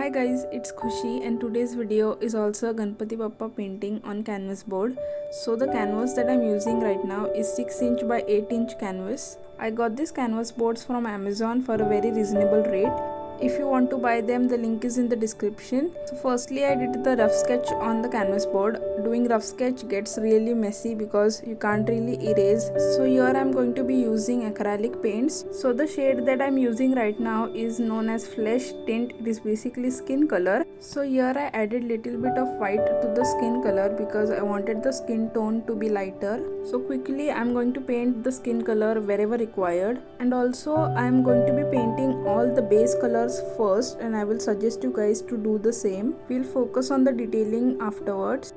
Hi guys, it's Khushi and today's video is also a Ganpati Bappa painting on canvas board. So the canvas that I'm using right now is 6 inch by 8 inch canvas. I got these canvas boards from Amazon for a very reasonable rate. If you want to buy them, the link is in the description. So firstly I did the rough sketch on the canvas board. Doing rough sketch gets really messy because you can't really erase. So here I'm going to be using acrylic paints. So the shade that I'm using right now is known as flesh tint. It is basically skin color. So here I added little bit of white to the skin color because I wanted the skin tone to be lighter. So quickly I'm going to paint the skin color wherever required, and also I'm going to be painting all the base colors first, and I will suggest you guys to do the same. We'll focus on the detailing afterwards.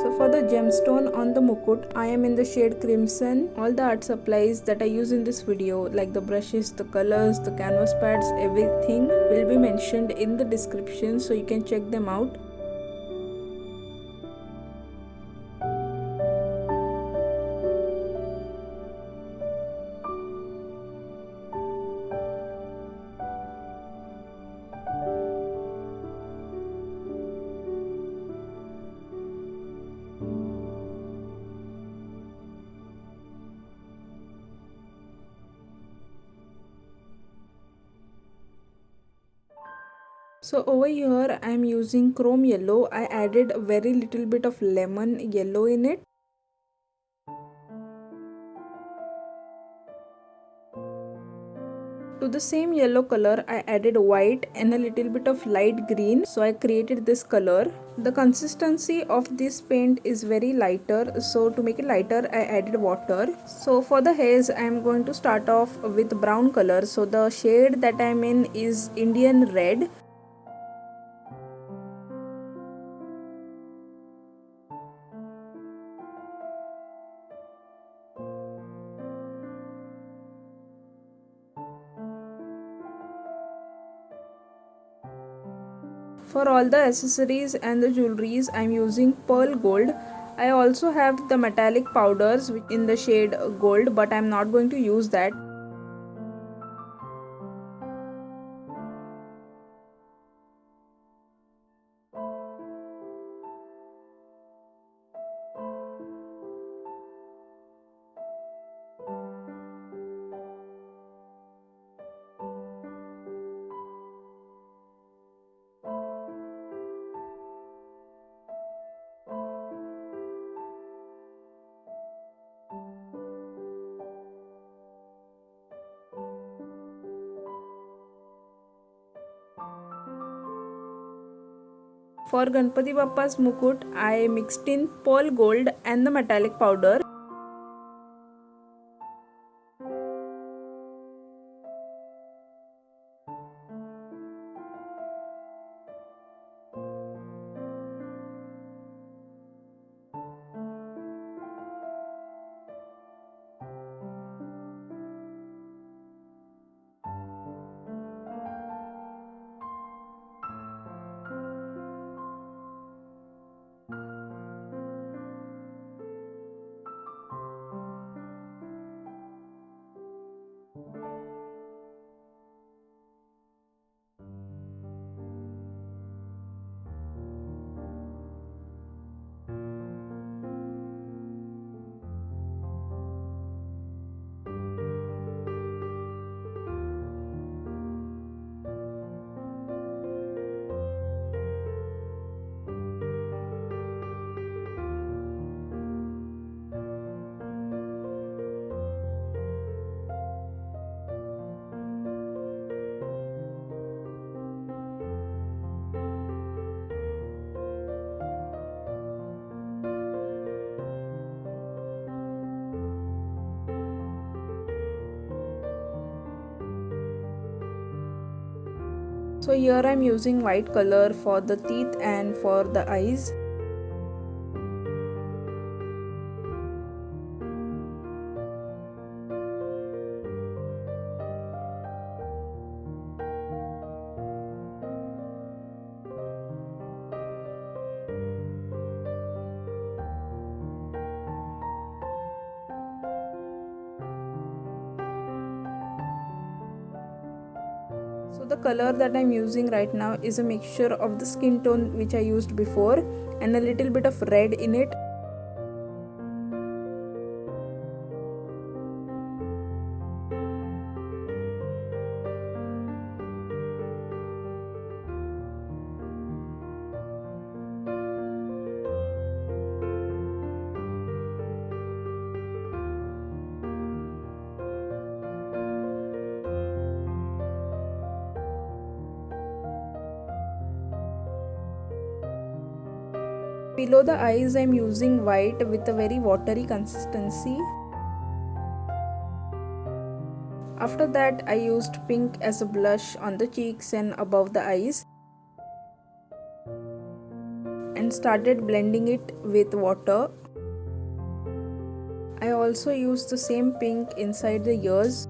So for the gemstone on the mukut, I am in the shade Crimson. All the art supplies that I use in this video, like the brushes, the colors, the canvas pads, everything will be mentioned in the description, so you can check them out. So over here I am using chrome yellow. I added a very little bit of lemon yellow in it. To the same yellow color I added white and a little bit of light green, so I created this color. The consistency of this paint is very lighter, so to make it lighter I added water. So for the hairs I am going to start off with brown color. So the shade that I am in is Indian red. For all the accessories and the jewelries I am using pearl gold. I also have the metallic powders in the shade gold, but I am not going to use that. For Ganpati Bappa's mukut, I mixed in pearl gold and the metallic powder. So here I am using white color for the teeth and for the eyes. the color that I'm using right now is a mixture of the skin tone which I used before and a little bit of red in it. Below the eyes I'm using white with a very watery consistency. After that I used pink as a blush on the cheeks and above the eyes and started blending it with water. I also used the same pink inside the ears.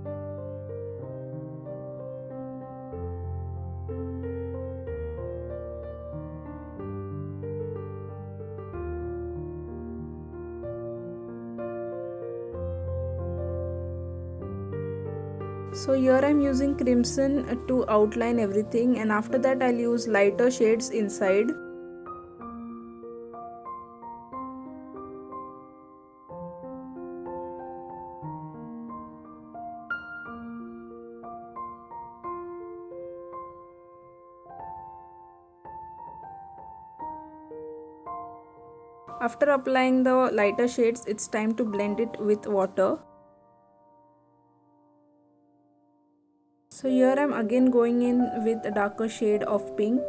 So here I'm using crimson to outline everything, and after that I'll use lighter shades inside. After applying the lighter shades, it's time to blend it with water. So here I'm again going in with a darker shade of pink.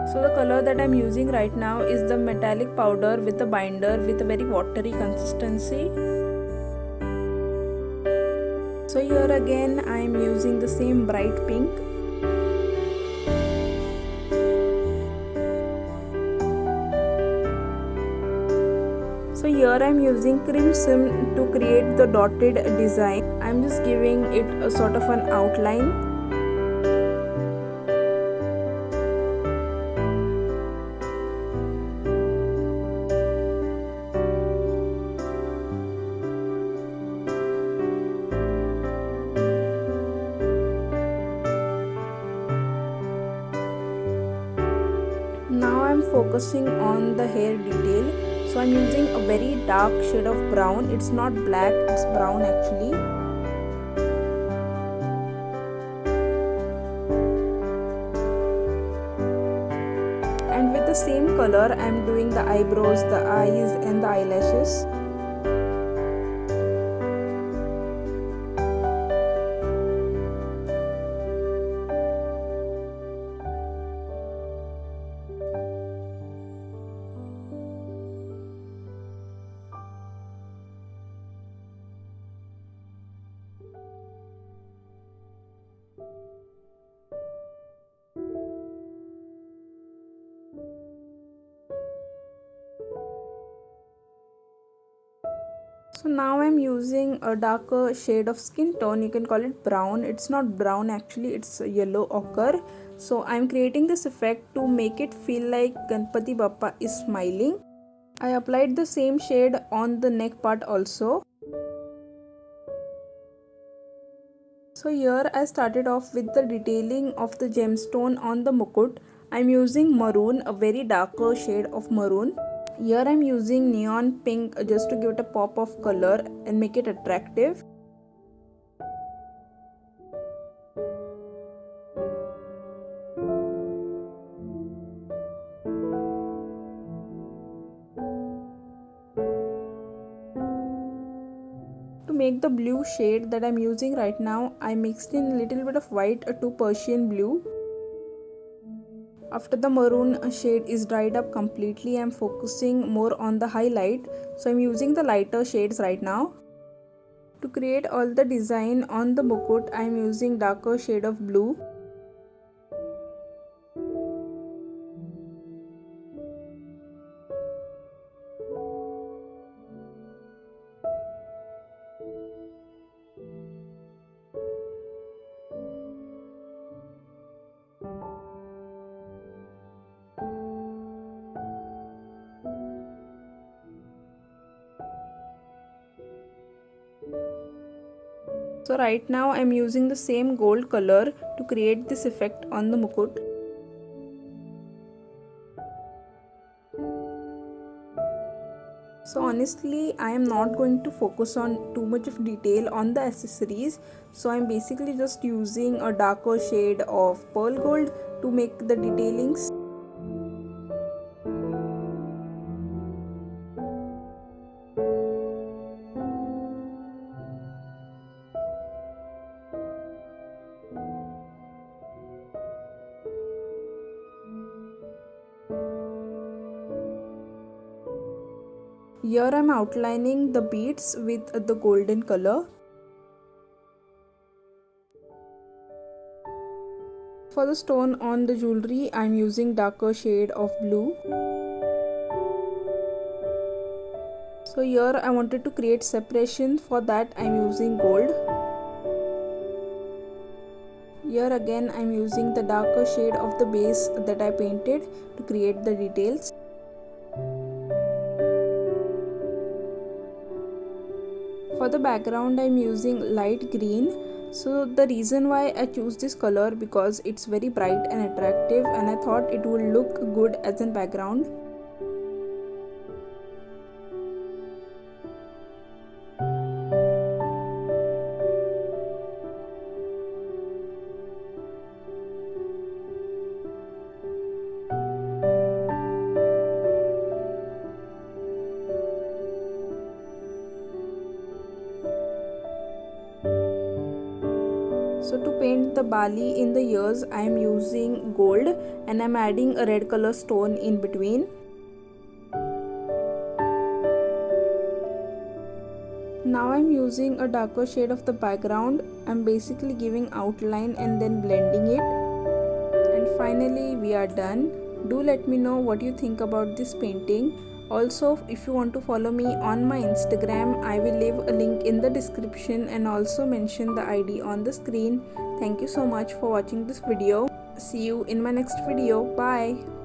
So the color that I'm using right now is the metallic powder with a binder with a very watery consistency. So here again I'm using the same bright pink. So here I'm using crimson to create the dotted design. I'm just giving it a sort of an outline. Now I'm focusing on the hair detail. So I'm using a very dark shade of brown. It's not black, it's brown actually. And with the same color I'm doing the eyebrows, the eyes and the eyelashes. So now I'm using a darker shade of skin tone. You can call it brown. It's not brown actually, it's yellow ochre. So I'm creating this effect to make it feel like Ganpati Bappa is smiling. I applied the same shade on the neck part also. So here I started off with the detailing of the gemstone on the mukut. I'm using maroon, a very darker shade of maroon. Here I'm using neon pink just to give it a pop of color and make it attractive. make the blue shade that I'm using right now, I mixed in a little bit of white to Persian blue. After the maroon shade is dried up completely, I'm focusing more on the highlight. So I'm using the lighter shades right now. To create all the design on the mukut, I'm using darker shade of blue. So right now I'm using the same gold color to create this effect on the mukut. So honestly, I am not going to focus on too much of detail on the accessories. So I'm basically just using a darker shade of pearl gold to make the detailings. Here I'm outlining the beads with the golden color. For the stone on the jewelry, I'm using darker shade of blue. So here I wanted to create separation, for that I'm using gold. Here again I'm using the darker shade of the base that I painted to create the details. For the background I'm using light green. So the reason why I choose this color, because it's very bright and attractive and I thought it would look good as a background. So to paint the bali in the ears, I am using gold and I am adding a red color stone in between. Now I am using a darker shade of the background. I am basically giving outline and then blending it. And finally we are done. Do let me know what you think about this painting. Also, if you want to follow me on my Instagram, I will leave a link in the description and also mention the ID on the screen. Thank you so much for watching this video. See you in my next video. Bye.